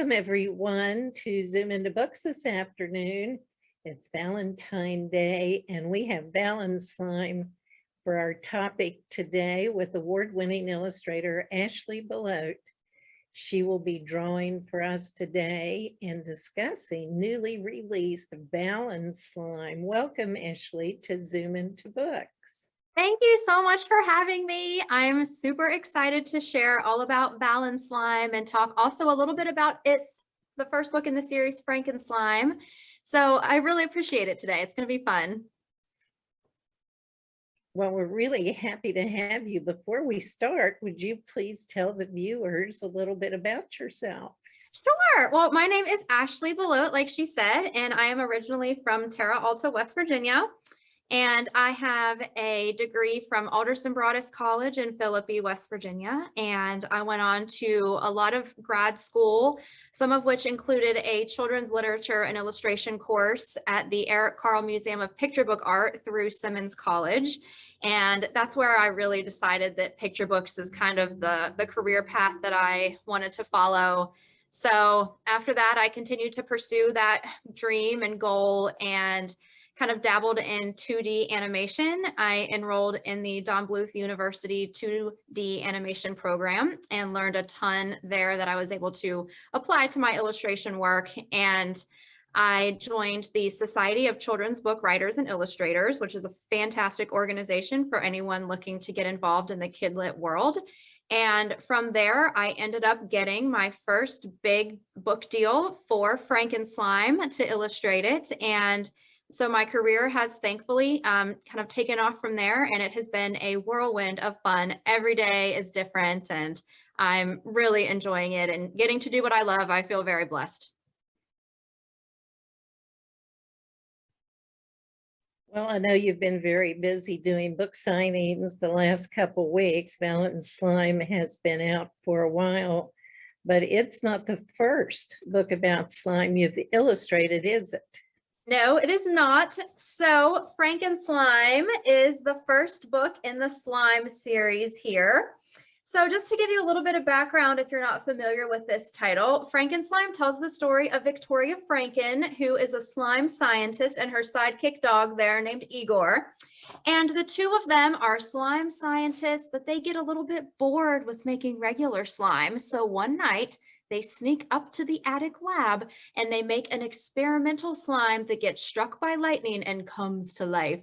Welcome everyone to Zoom into Books this afternoon. It's Valentine's Day and we have Valenslime for our topic today with award-winning illustrator Ashley Belote. She will be drawing for us today and discussing newly released Valenslime. Welcome, Ashley, to Zoom into Books. Thank you so much for having me. I'm super excited to share all about Valenslime and talk also a little bit about the first book in the series, FRANKENSLIME. So I really appreciate it today. It's going to be fun. Well, we're really happy to have you. Before we start, would you please tell the viewers a little bit about yourself? Sure. Well, my name is Ashley Belote, like she said, and I am originally from Terra Alta, West Virginia. And I have a degree from Alderson Broaddus College in Philippi, West Virginia. And I went on to a lot of grad school, some of which included a children's literature and illustration course at the Carle Museum of Picture Book Art through Simmons College. And that's where I really decided that picture books is kind of the career path that I wanted to follow. So after that, I continued to pursue that dream and goal and kind of dabbled in 2D animation. I enrolled in the Don Bluth University 2D animation program and learned a ton there that I was able to apply to my illustration work. And I joined the Society of Children's Book Writers and Illustrators, which is a fantastic organization for anyone looking to get involved in the kidlit world. And from there, I ended up getting my first big book deal for FRANKENSLIME to illustrate it. And so my career has thankfully kind of taken off from there, and it has been a whirlwind of fun. Every day is different, and I'm really enjoying it and getting to do what I love. I feel very blessed. Well, I know you've been very busy doing book signings the last couple weeks. Valenslime has been out for a while, but it's not the first book about slime you've illustrated, is it? No, it is not. So FRANKENSLIME is the first book in the slime series here. So just to give you a little bit of background, if you're not familiar with this title, FRANKENSLIME tells the story of Victoria Franken, who is a slime scientist, and her sidekick dog there named Igor. And the two of them are slime scientists, but they get a little bit bored with making regular slime. So one night, they sneak up to the attic lab and they make an experimental slime that gets struck by lightning and comes to life.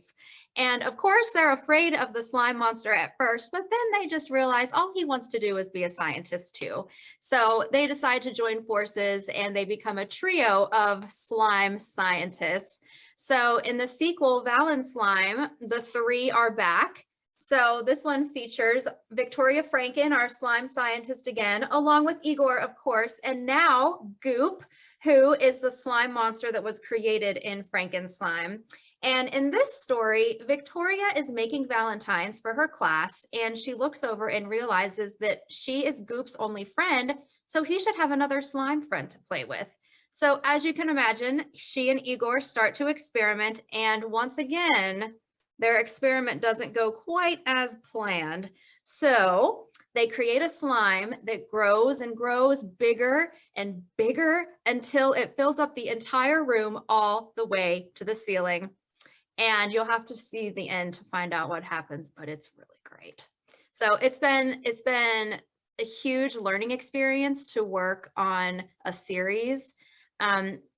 And of course, they're afraid of the slime monster at first, but then they just realize all he wants to do is be a scientist too. So they decide to join forces and they become a trio of slime scientists. So in the sequel, Valenslime, the three are back. So this one features Victoria Franken, our slime scientist again, along with Igor, of course, and now Goop, who is the slime monster that was created in FRANKENSLIME. And in this story, Victoria is making Valentines for her class, and she looks over and realizes that she is Goop's only friend, so he should have another slime friend to play with. So as you can imagine, she and Igor start to experiment, and once again, their experiment doesn't go quite as planned. So they create a slime that grows and grows bigger and bigger until it fills up the entire room all the way to the ceiling. And you'll have to see the end to find out what happens, but it's really great. So it's been a huge learning experience to work on a series.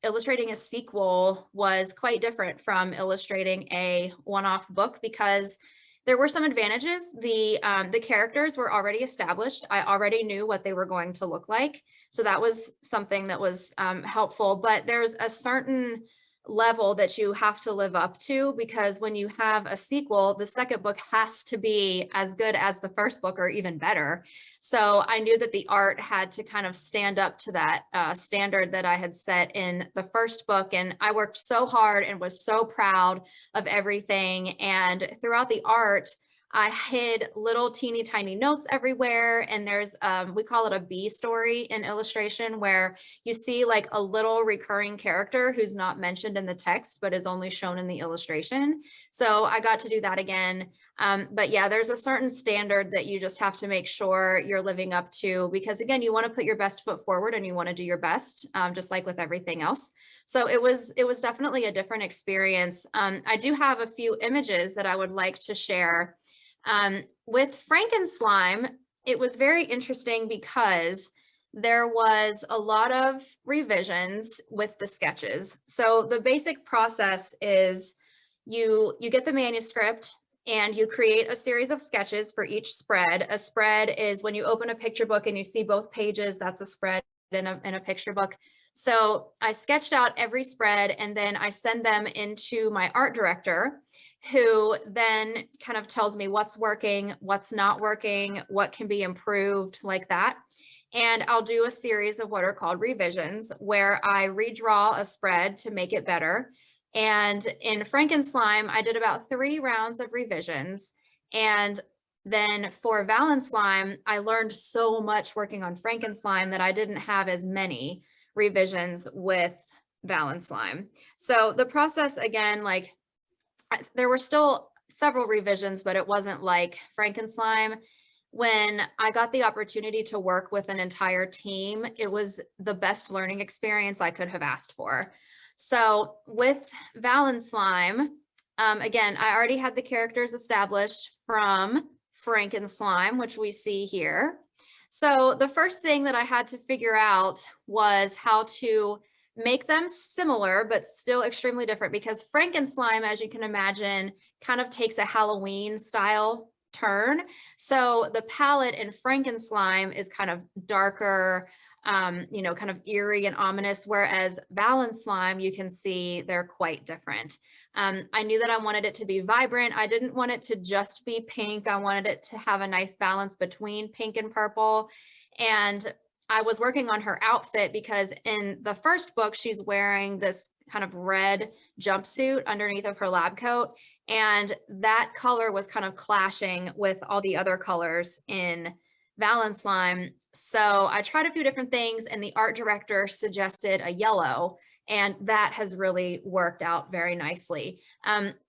Illustrating a sequel was quite different from illustrating a one-off book because there were some advantages. The characters were already established. I already knew what they were going to look like. So that was something that was helpful, but there's a certain level that you have to live up to, because when you have a sequel, the second book has to be as good as the first book or even better. So I knew that the art had to kind of stand up to that standard that I had set in the first book. And I worked so hard and was so proud of everything. And throughout the art, I hid little teeny tiny notes everywhere. And there's, we call it a B story in illustration, where you see like a little recurring character who's not mentioned in the text, but is only shown in the illustration. So I got to do that again. But yeah, there's a certain standard that you just have to make sure you're living up to, because again, you want to put your best foot forward and you want to do your best, just like with everything else. So it was definitely a different experience. I do have a few images that I would like to share. With FRANKENSLIME, it was very interesting because there was a lot of revisions with the sketches. So the basic process is you get the manuscript and you create a series of sketches for each spread. A spread is when you open a picture book and you see both pages, that's a spread in a picture book. So I sketched out every spread and then I send them into my art director, who then kind of tells me what's working, what's not working, what can be improved, like that. And I'll do a series of what are called revisions, where I redraw a spread to make it better. And in FRANKENSLIME, I did about 3 rounds of revisions. And then for Valenslime, I learned so much working on FRANKENSLIME that I didn't have as many revisions with Valenslime. So the process, again, like, there were still several revisions, but it wasn't like FRANKENSLIME. When I got the opportunity to work with an entire team, it was the best learning experience I could have asked for. So with Valenslime, again, I already had the characters established from FRANKENSLIME, which we see here. So the first thing that I had to figure out was how to make them similar, but still extremely different, because FRANKENSLIME, as you can imagine, kind of takes a Halloween style turn. So the palette in FRANKENSLIME is kind of darker, you know, kind of eerie and ominous, whereas Valenslime, you can see they're quite different. I knew that I wanted it to be vibrant. I didn't want it to just be pink. I wanted it to have a nice balance between pink and purple. And I was working on her outfit because in the first book, she's wearing this kind of red jumpsuit underneath of her lab coat. And that color was kind of clashing with all the other colors in Valenslime. So I tried a few different things and the art director suggested a yellow, and that has really worked out very nicely.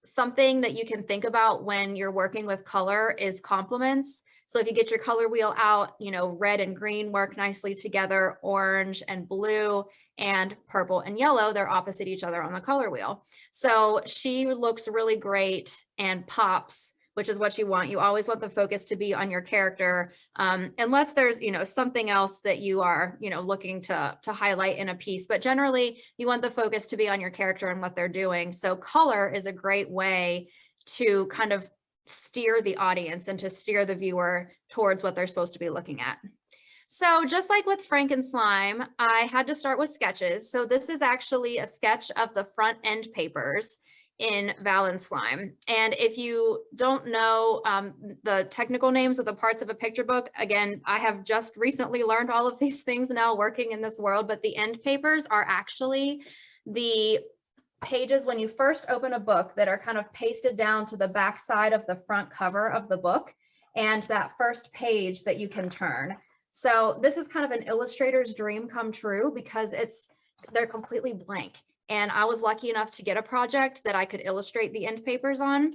Something that you can think about when you're working with color is complements. So if you get your color wheel out, you know, red and green work nicely together, orange and blue and purple and yellow, they're opposite each other on the color wheel. So she looks really great and pops, which is what you want. You always want the focus to be on your character, unless there's, you know, something else that you are, you know, looking to highlight in a piece. But generally, you want the focus to be on your character and what they're doing. So color is a great way to kind of steer the audience and to steer the viewer towards what they're supposed to be looking at. So just like with FRANKENSLIME, I had to start with sketches. So this is actually a sketch of the front end papers in Valenslime. And if you don't know the technical names of the parts of a picture book, again, I have just recently learned all of these things now working in this world, but the end papers are actually the pages when you first open a book that are kind of pasted down to the back side of the front cover of the book, and that first page that you can turn. So this is kind of an illustrator's dream come true, because they're completely blank. And I was lucky enough to get a project that I could illustrate the end papers on.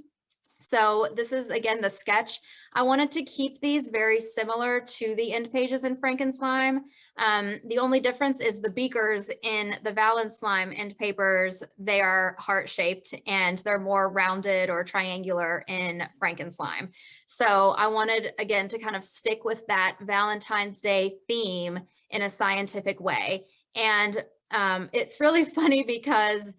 So this is, again, the sketch. I wanted to keep these very similar to the end pages in FRANKENSLIME. The only difference is the beakers in the Valenslime end papers, they are heart-shaped and they're more rounded or triangular in FRANKENSLIME. So I wanted, again, to kind of stick with that Valentine's Day theme in a scientific way. And it's really funny because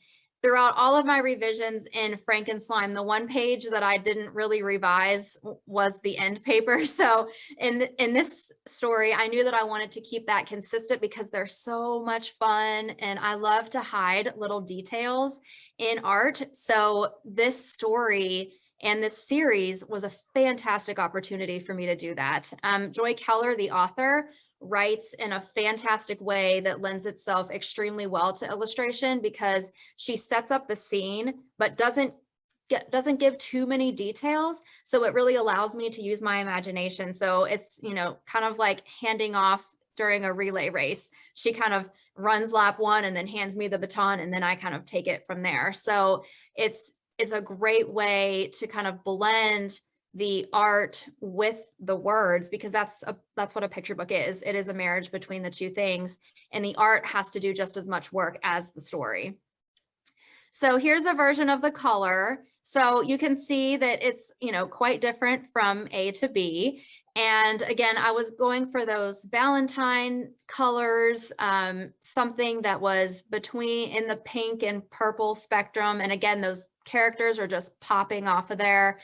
throughout all of my revisions in FRANKENSLIME, the one page that I didn't really revise was the end paper. So in this story, I knew that I wanted to keep that consistent because they're so much fun and I love to hide little details in art. So this story and this series was a fantastic opportunity for me to do that. Joy Keller, the author, writes in a fantastic way that lends itself extremely well to illustration, because she sets up the scene, but doesn't doesn't give too many details. So it really allows me to use my imagination. So it's, you know, kind of like handing off during a relay race. She kind of runs lap 1 and then hands me the baton, and then I kind of take it from there. So it's a great way to kind of blend the art with the words, because that's what a picture book is. It is a marriage between the two things, and the art has to do just as much work as the story. So here's a version of the color. So you can see that it's, you know, quite different from A to B. And again, I was going for those Valentine colors, something that was between in the pink and purple spectrum. And again, those characters are just popping off of there,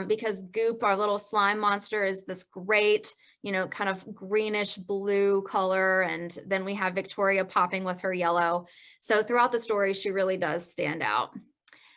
because Goop, our little slime monster, is this great, you know, kind of greenish blue color. And then we have Victoria popping with her yellow. So throughout the story, she really does stand out.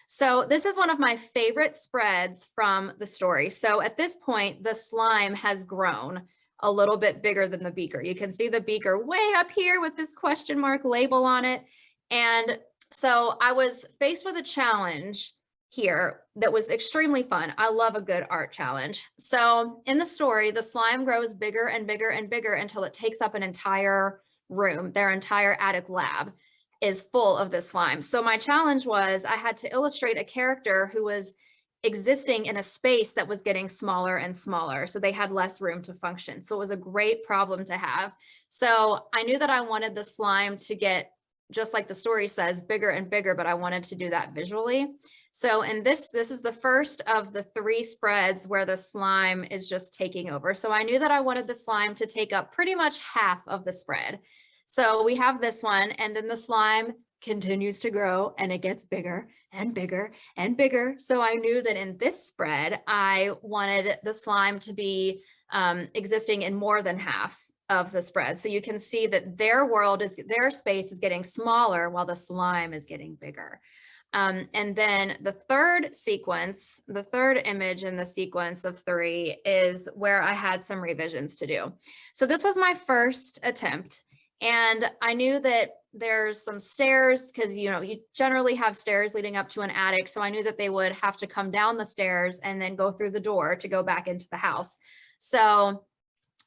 So this is one of my favorite spreads from the story. So at this point, the slime has grown a little bit bigger than the beaker. You can see the beaker way up here with this question mark label on it. And so I was faced with a challenge here that was extremely fun. I love a good art challenge. So in the story, the slime grows bigger and bigger and bigger until it takes up an entire room. Their entire attic lab is full of this slime. So my challenge was I had to illustrate a character who was existing in a space that was getting smaller and smaller. So they had less room to function. So it was a great problem to have. So I knew that I wanted the slime to get, just like the story says, bigger and bigger, but I wanted to do that visually. So in this is the first of the 3 spreads where the slime is just taking over. So I knew that I wanted the slime to take up pretty much half of the spread. So we have this one, and then the slime continues to grow and it gets bigger and bigger and bigger. So I knew that in this spread, I wanted the slime to be existing in more than half of the spread. So you can see that their space is getting smaller while the slime is getting bigger. And then the third sequence, the third image in the sequence of 3 is where I had some revisions to do. So this was my first attempt. And I knew that there's some stairs, because, you know, you generally have stairs leading up to an attic. So I knew that they would have to come down the stairs and then go through the door to go back into the house. So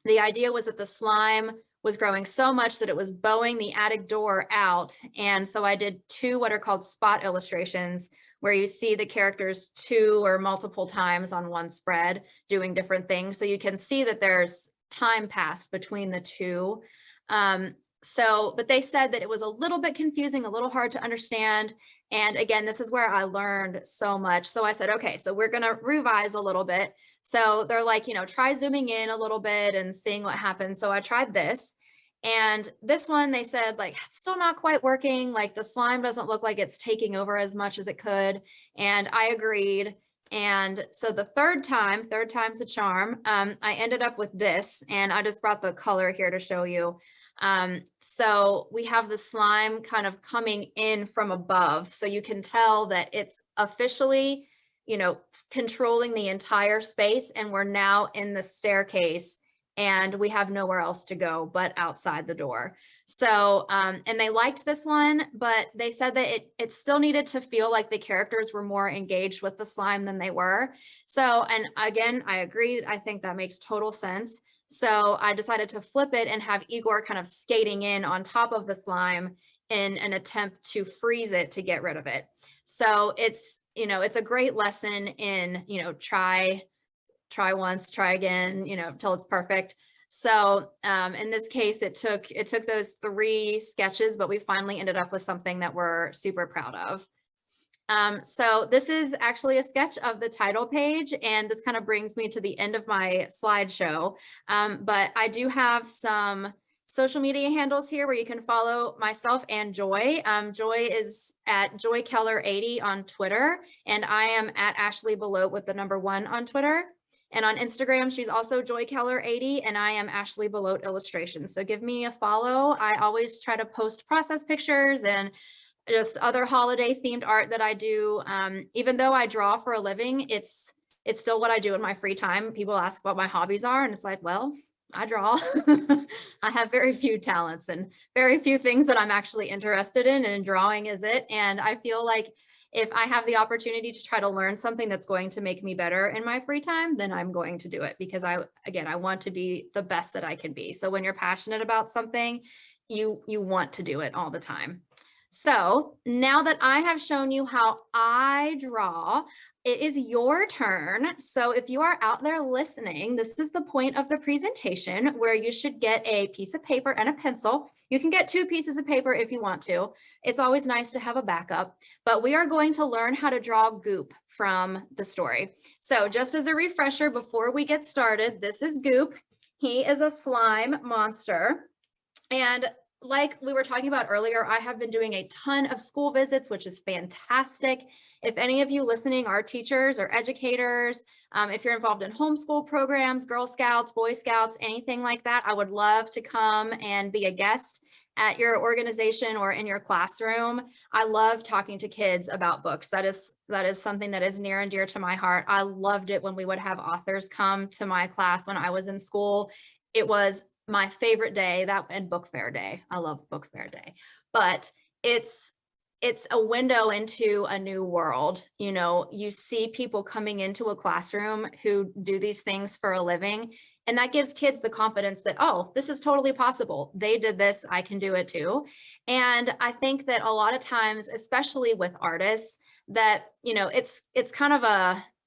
the idea was that the slime was growing so much that it was bowing the attic door out. And so I did 2 what are called spot illustrations, where you see the characters 2 or multiple times on one spread doing different things. So you can see that there's time passed between the 2. But they said that it was a little bit confusing, a little hard to understand. And again, this is where I learned so much. So I said, okay, so we're going to revise a little bit. So they're like, you know, try zooming in a little bit and seeing what happens. So I tried this, and this one, they said, like, it's still not quite working. Like, the slime doesn't look like it's taking over as much as it could. And I agreed. And so the third time's a charm. I ended up with this, and I just brought the color here to show you. So we have the slime kind of coming in from above. So you can tell that it's officially, you know, controlling the entire space, and we're now in the staircase, and we have nowhere else to go but outside the door. So, and they liked this one, but they said that it still needed to feel like the characters were more engaged with the slime than they were. So, and again, I agreed. I think that makes total sense. So I decided to flip it and have Igor kind of skating in on top of the slime in an attempt to freeze it to get rid of it. So it's, you know, it's a great lesson in, you know, try once, try again, you know, till it's perfect. So in this case, it took those 3 sketches, but we finally ended up with something that we're super proud of. So this is actually a sketch of the title page, and this kind of brings me to the end of my slideshow. But I do have some social media handles here where you can follow myself and Joy. Joy is at JoyKeller80 on Twitter, and I am at Ashley Belote with the number 1 on Twitter. And on Instagram, she's also JoyKeller80, and I am Ashley Belote Illustrations. So give me a follow. I always try to post process pictures and just other holiday themed art that I do. Even though I draw for a living, it's still what I do in my free time. People ask what my hobbies are, and it's like, well, I draw. I have very few talents and very few things that I'm actually interested in, and drawing is it. And I feel like if I have the opportunity to try to learn something that's going to make me better in my free time, then I'm going to do it because I want to be the best that I can be. So when you're passionate about something, you want to do it all the time. So now that I have shown you how I draw, it is your turn. So if you are out there listening, this is the point of the presentation where you should get a piece of paper and a pencil. You can get 2 pieces of paper if you want to. It's always nice to have a backup, but we are going to learn how to draw Goop from the story. So just as a refresher, before we get started, this is Goop. He is a slime monster. And like we were talking about earlier, I have been doing a ton of school visits, which is fantastic. If any of you listening are teachers or educators, if you're involved in homeschool programs, Girl Scouts, Boy Scouts, anything like that, I would love to come and be a guest at your organization or in your classroom. I love talking to kids about books. That is something that is near and dear to my heart. I loved it when we would have authors come to my class when I was in school. It was my favorite day, that and book fair day. I love book fair day, but it's a window into a new world. You know, you see people coming into a classroom who do these things for a living, and that gives kids the confidence that, oh, this is totally possible. They did this, I can do it too. And I think that a lot of times, especially with artists, that, you know, it's kind of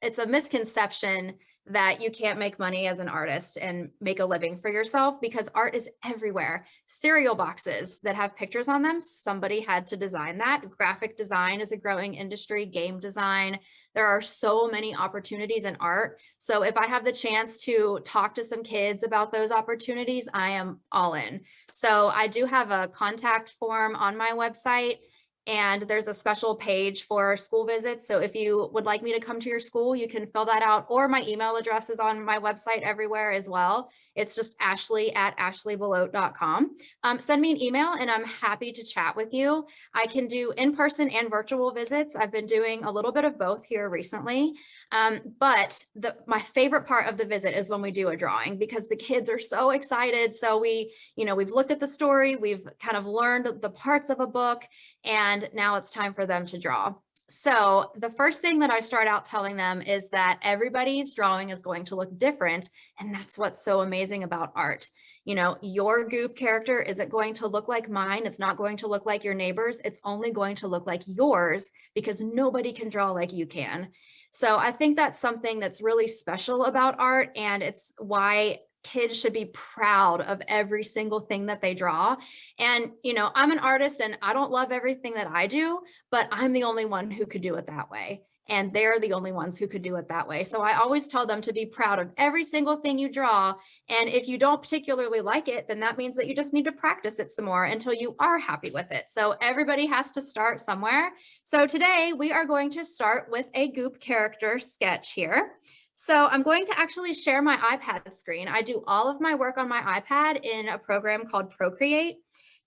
it's a misconception that you can't make money as an artist and make a living for yourself, because art is everywhere. Cereal boxes that have pictures on them, somebody had to design that. Graphic design is a growing industry, game design. There are so many opportunities in art. So if I have the chance to talk to some kids about those opportunities, I am all in. So I do have a contact form on my website, and there's a special page for school visits. So if you would like me to come to your school, you can fill that out, or my email address is on my website everywhere as well. It's just ashley@ashleybelote.com. Send me an email and I'm happy to chat with you. I can do in-person and virtual visits. I've been doing a little bit of both here recently. But my favorite part of the visit is when we do a drawing, because the kids are so excited. So we've looked at the story, we've kind of learned the parts of a book, and now it's time for them to draw. So the first thing that I start out telling them is that everybody's drawing is going to look different. And that's what's so amazing about art. You know, your Goop character isn't going to look like mine. It's not going to look like your neighbor's. It's only going to look like yours, because nobody can draw like you can. So I think that's something that's really special about art, and it's why kids should be proud of every single thing that they draw. And, you know, I'm an artist and I don't love everything that I do, but I'm the only one who could do it that way. And they're the only ones who could do it that way. So I always tell them to be proud of every single thing you draw. And if you don't particularly like it, then that means that you just need to practice it some more until you are happy with it. So everybody has to start somewhere. So today we are going to start with a Goop character sketch here. So I'm going to actually share my iPad screen. I do all of my work on my iPad in a program called Procreate,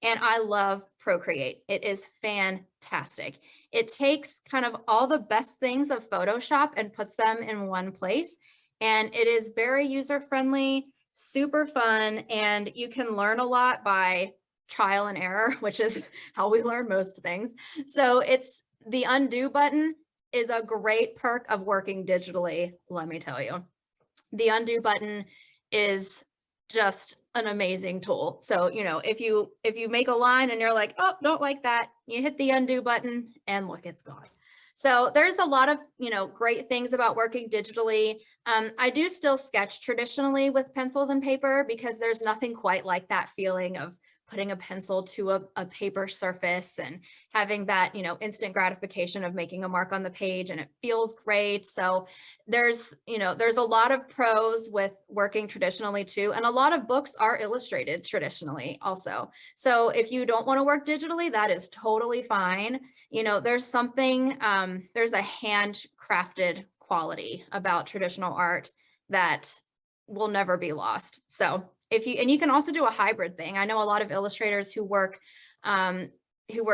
and I love Procreate. It is fantastic. It takes kind of all the best things of Photoshop and puts them in one place, and it is very user-friendly, super fun, and you can learn a lot by trial and error, which is how we learn most things. So it's the undo button is a great perk of working digitally, let me tell you. The undo button is just an amazing tool. So, you know, if you make a line and you're like, oh, don't like that, you hit the undo button and look, it's gone. So there's a lot of, you know, great things about working digitally. I do still sketch traditionally with pencils and paper, because there's nothing quite like that feeling of putting a pencil to a paper surface and having that, you know, instant gratification of making a mark on the page, and it feels great. So there's a lot of pros with working traditionally too. And a lot of books are illustrated traditionally also. So if you don't want to work digitally, that is totally fine. You know, there's a handcrafted quality about traditional art that will never be lost. So you can also do a hybrid thing. I know a lot of illustrators who work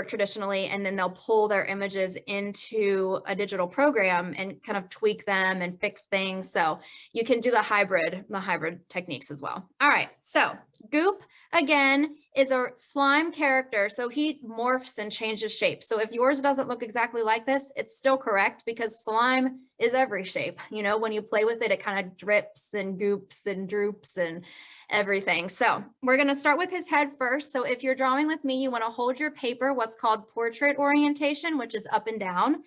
traditionally, and then they'll pull their images into a digital program and kind of tweak them and fix things. So you can do the hybrid techniques as well. All right, so Goop, again, is a slime character. So he morphs and changes shape. So if yours doesn't look exactly like this, it's still correct because slime is every shape. You know, when you play with it, it kind of drips and goops and droops and everything. So we're going to start with his head first. So if you're drawing with me, you want to hold your paper, what's called portrait orientation, which is up and down.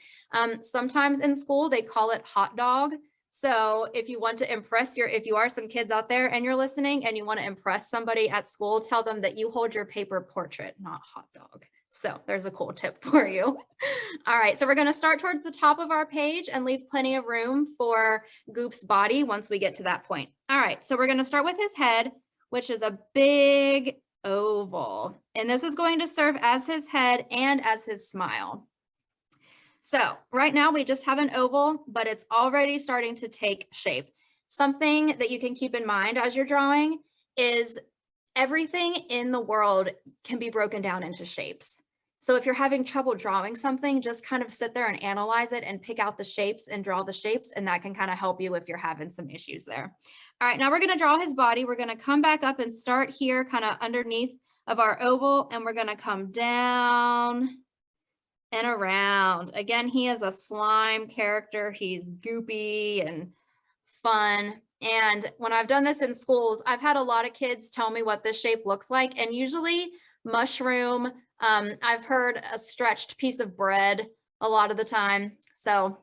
Sometimes in school, they call it hot dog. So if you want to impress if you are some kids out there and you're listening and you want to impress somebody at school, tell them that you hold your paper portrait, not hot dog. So there's a cool tip for you. All right, so we're going to start towards the top of our page and leave plenty of room for Goop's body once we get to that point. All right, so we're going to start with his head, which is a big oval. And this is going to serve as his head and as his smile. So right now we just have an oval, but it's already starting to take shape. Something that you can keep in mind as you're drawing is everything in the world can be broken down into shapes. So if you're having trouble drawing something, just kind of sit there and analyze it and pick out the shapes and draw the shapes, and that can kind of help you if you're having some issues there. All right, now we're going to draw his body. We're going to come back up and start here kind of underneath of our oval, and we're going to come down and around. Again, he is a slime character. He's goopy and fun. And when I've done this in schools, I've had a lot of kids tell me what this shape looks like. And usually mushroom, I've heard a stretched piece of bread a lot of the time. So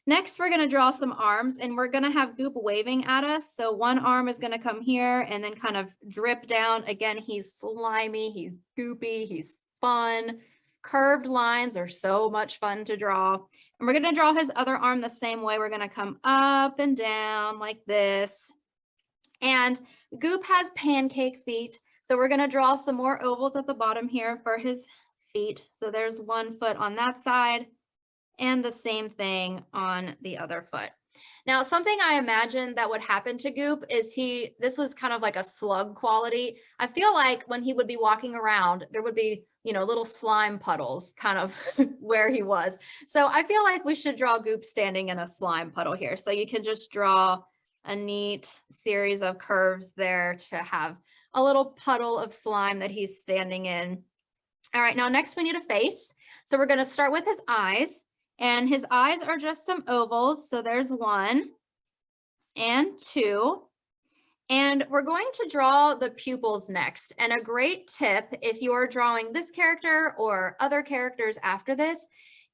next we're going to draw some arms, and we're going to have Goop waving at us. So one arm is going to come here and then kind of drip down. Again, he's slimy, he's goopy, he's fun. Curved lines are so much fun to draw. And we're going to draw his other arm the same way. We're going to come up and down like this. And Goop has pancake feet. So we're going to draw some more ovals at the bottom here for his feet. So there's one foot on that side and the same thing on the other foot. Now, something I imagine that would happen to Goop is this was kind of like a slug quality. I feel like when he would be walking around, there would be, you know, little slime puddles kind of where he was. So I feel like we should draw Goop standing in a slime puddle here. So you can just draw a neat series of curves there to have a little puddle of slime that he's standing in. All right, now next we need a face. So we're going to start with his eyes. And his eyes are just some ovals. So there's 1 and 2. And we're going to draw the pupils next. And a great tip, if you are drawing this character or other characters after this,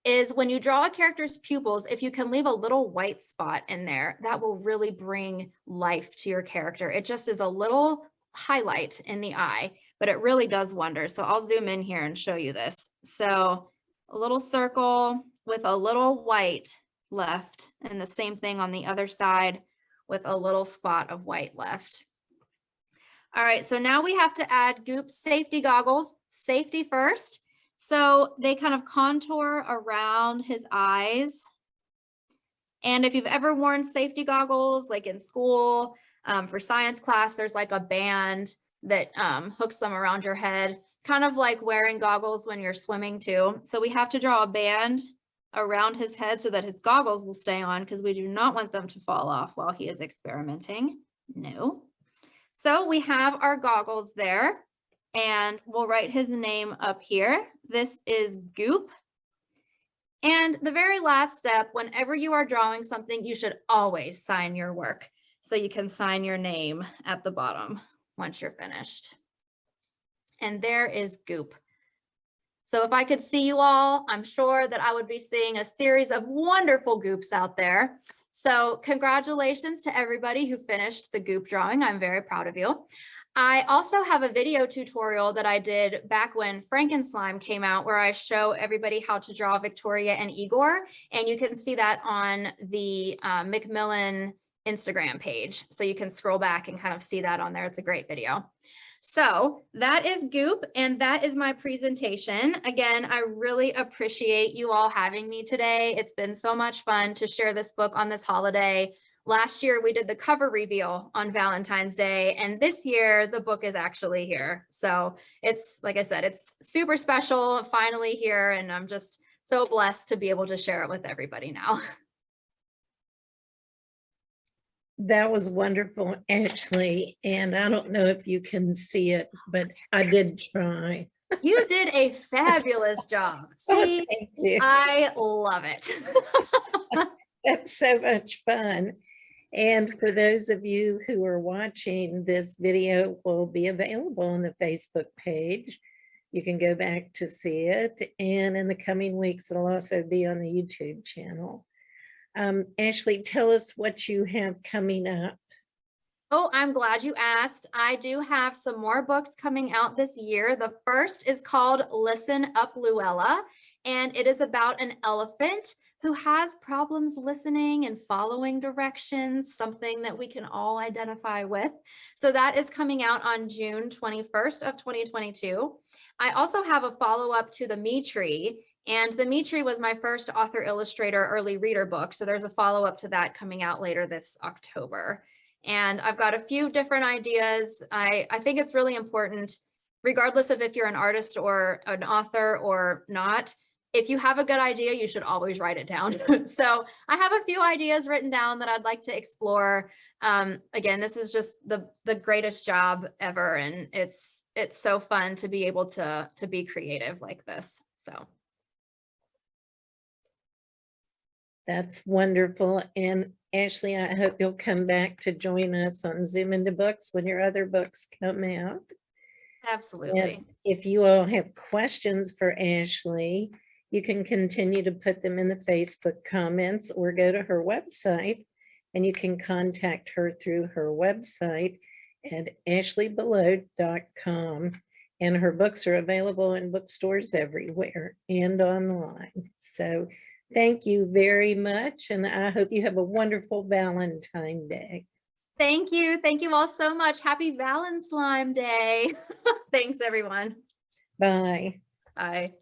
is when you draw a character's pupils, if you can leave a little white spot in there, that will really bring life to your character. It just is a little highlight in the eye, but it really does wonders. So I'll zoom in here and show you this. So a little circle with a little white left, and the same thing on the other side with a little spot of white left. All right, so now we have to add Goop's safety goggles, safety first. So they kind of contour around his eyes. And if you've ever worn safety goggles, like in school, for science class, there's like a band that hooks them around your head, kind of like wearing goggles when you're swimming too. So we have to draw a band around his head so that his goggles will stay on, because we do not want them to fall off while he is experimenting. No. So we have our goggles there, and we'll write his name up here. This is Goop. And the very last step, whenever you are drawing something, you should always sign your work. So you can sign your name at the bottom once you're finished. And there is Goop. So if I could see you all, I'm sure that I would be seeing a series of wonderful Goops out there. So congratulations to everybody who finished the Goop drawing. I'm very proud of you. I also have a video tutorial that I did back when FRANKENSLIME came out, where I show everybody how to draw Victoria and Igor. And you can see that on the Macmillan Instagram page. So you can scroll back and kind of see that on there. It's a great video. So that is Goop, and that is my presentation. Again, I really appreciate you all having me today. It's been so much fun to share this book on this holiday. Last year, we did the cover reveal on Valentine's Day, and this year, the book is actually here. So it's, like I said, it's super special, finally here, and I'm just so blessed to be able to share it with everybody now. That was wonderful, Ashley. And I don't know if you can see it, but I did try. You did a fabulous job. Oh, See, thank you. I love it. That's so much fun. And for those of you who are watching, this video will be available on the Facebook page. You can go back to see it. And in the coming weeks, it'll also be on the YouTube channel. Ashley, tell us what you have coming up. Oh, I'm glad you asked. I do have some more books coming out this year. The first is called Listen Up, Luella, and it is about an elephant who has problems listening and following directions, something that we can all identify with. So that is coming out on June 21st of 2022. I also have a follow-up to the Me Tree, and the Me Tree was my first author-illustrator early reader book. So there's a follow-up to that coming out later this October. And I've got a few different ideas. I think it's really important, regardless of if you're an artist or an author or not, if you have a good idea, you should always write it down. So I have a few ideas written down that I'd like to explore. Again, this is just the greatest job ever. And it's so fun to be able to be creative like this. So. That's wonderful. And Ashley, I hope you'll come back to join us on Zoom into Books when your other books come out. Absolutely. And if you all have questions for Ashley, you can continue to put them in the Facebook comments or go to her website, and you can contact her through her website at ashleybelote.com. And her books are available in bookstores everywhere and online. So thank you very much. And I hope you have a wonderful Valentine's Day. Thank you. Thank you all so much. Happy Valenslime Day. Thanks, everyone. Bye. Bye.